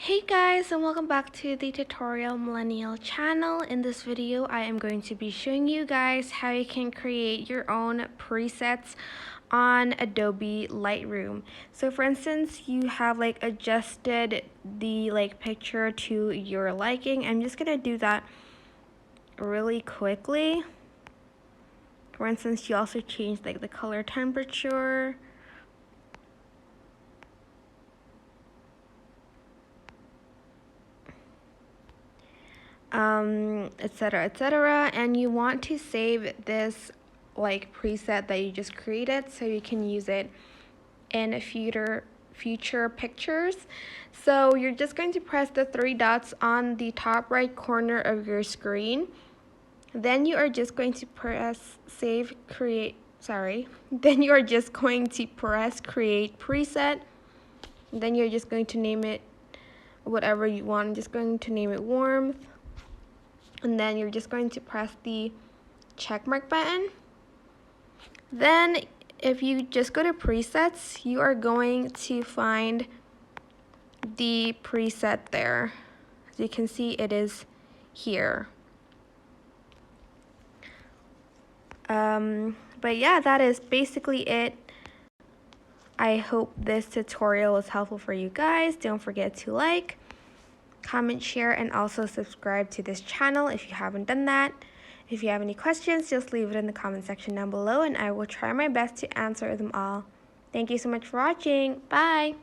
Hey guys, and welcome back to the Tutorial Millennial channel. In this video, I am going to be showing you guys how you can create your own presets on Adobe Lightroom. So for instance, you have adjusted the picture to your liking. I'm just gonna do that really quickly. For instance, you also change the color temperature. Etc, etc, and you want to save this preset that you just created so you can use it in future pictures. So you're just going to press the three dots on the top right corner of your screen. Then you are just going to press then you are just going to press create preset. Then you're just going to name it whatever you want. I'm just going to name it warmth. And then you're just going to press the checkmark button. Then if you just go to presets, you are going to find the preset there. As you can see, it is here. But yeah, that is basically it. I hope this tutorial was helpful for you guys. Don't forget to like, comment, share, and also subscribe to this channel if you haven't done that. If you have any questions, just leave it in the comment section down below and I will try my best to answer them all. Thank you so much for watching. Bye!